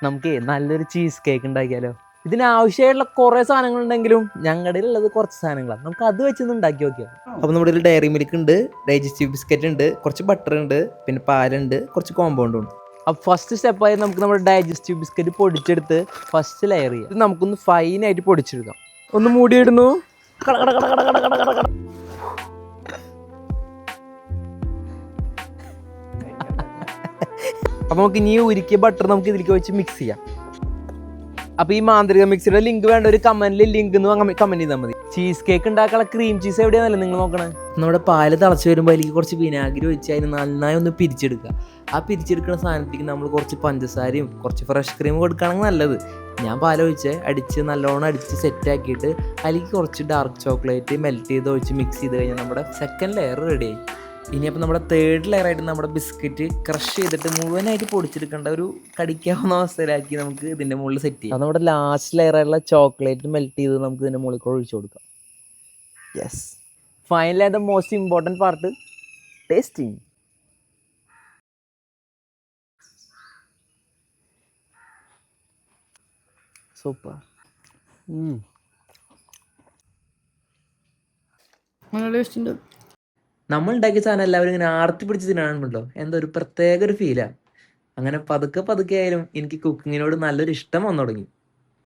നമുക്ക് നല്ലൊരു cheese cake ഉണ്ടാക്കിയാലോ? ഇതിനാവശ്യമായിട്ടുള്ള കുറേ സാധനങ്ങളുണ്ടെങ്കിലും ഞങ്ങളുടെ ഉള്ളത് കുറച്ച് സാധനങ്ങളാണ്. നമുക്ക് അത് വെച്ചൊന്ന് ഉണ്ടാക്കി നോക്കിയാൽ. അപ്പോൾ നമ്മുടെ ഒരു ഡയറി മിൽക്ക് ഉണ്ട്, ഡൈജസ്റ്റീവ് ബിസ്ക്കറ്റ് ഉണ്ട്, കുറച്ച് ബട്ടർ ഉണ്ട്, പിന്നെ പാലുണ്ട്, കുറച്ച് കോമ്പൗണ്ടും ഉണ്ട്. അപ്പോൾ ഫസ്റ്റ് സ്റ്റെപ്പായി നമുക്ക് നമ്മുടെ ഡൈജസ്റ്റീവ് ബിസ്ക്കറ്റ് പൊടിച്ചെടുത്ത് ഫസ്റ്റ് ലെയർ ചെയ്യാം. ഇത് നമുക്കൊന്ന് ഫൈനായിട്ട് പൊടിച്ചെടുക്കാം. ഒന്ന് മൂടിയിടുന്നു. അപ്പോൾ നമുക്ക് ഇനി ഉരുക്കിയ ബട്ടർ നമുക്ക് ഇതിലേക്ക് വെച്ച് മിക്സ് ചെയ്യാം. അപ്പോൾ ഈ മാന്ത്രിക മിക്സിയുടെ ലിങ്ക് വേണ്ട ഒരു കമന്റിൽ ലിങ്ക് എന്ന് കമന്റ് ചെയ്താൽ മതി. ചീസ് കേക്ക് ഉണ്ടാക്കാനുള്ള ക്രീം ചീസ് എവിടെയാണല്ലോ നിങ്ങൾ നോക്കണേ. നമ്മുടെ പാല് തിളച്ച് വരുമ്പോൾ അതിലേക്ക് കുറച്ച് വിനാഗിരി വെച്ച് അതിന് നന്നായി ഒന്ന് പിരിച്ചെടുക്കുക. ആ പിരിച്ചെടുക്കുന്ന സാധനത്തേക്ക് നമ്മൾ കുറച്ച് പഞ്ചസാരയും കുറച്ച് ഫ്രഷ് ക്രീം കൊടുക്കുകയാണെങ്കിൽ നല്ലത്. ഞാൻ പാലൊഴിച്ച് നല്ലോണം അടിച്ച് സെറ്റാക്കിയിട്ട് അതിലേക്ക് കുറച്ച് ഡാർക്ക് ചോക്ലേറ്റ് മെൽറ്റ് ചെയ്ത് ഒഴിച്ച് മിക്സ് ചെയ്ത് കഴിഞ്ഞാൽ നമ്മുടെ സെക്കൻഡ് ലെയർ റെഡിയായി. ഇനി അപ്പോൾ നമ്മുടെ തേർഡ് ലെയറായിട്ട് നമ്മുടെ ബിസ്ക്കറ്റ് ക്രഷ് ചെയ്തിട്ട് മുഴുവനായിട്ട് പൊടിച്ചെടുക്കേണ്ട ഒരു കടിക്കാവുന്ന അവസ്ഥയിലാക്കി നമുക്ക് ഇതിൻ്റെ മുകളിൽ സെറ്റ് ചെയ്യാം. അത് നമ്മുടെ ലാസ്റ്റ് ലെയറായിട്ടുള്ള ചോക്ലേറ്റ് മെൽറ്റ് ചെയ്ത് നമുക്ക് ഇതിൻ്റെ മുകളിൽ കൂടെ ഒഴിച്ചു കൊടുക്കാം. Yes, finally the most important part, tasting. Super. നല്ല ടേസ്റ്റ് ഉണ്ട്. നമ്മൾ ഉണ്ടാക്കിയ സാധനം എല്ലാവരും ഇങ്ങനെ ആർത്തി പിടിച്ച് തിന്നാണല്ലോ, എന്താ ഒരു പ്രത്യേക ഒരു ഫീലാണ്. അങ്ങനെ പതുക്കെ ആയാലും എനിക്ക് കുക്കിങ്ങിനോട് നല്ലൊരു ഇഷ്ടം വന്നു തുടങ്ങി.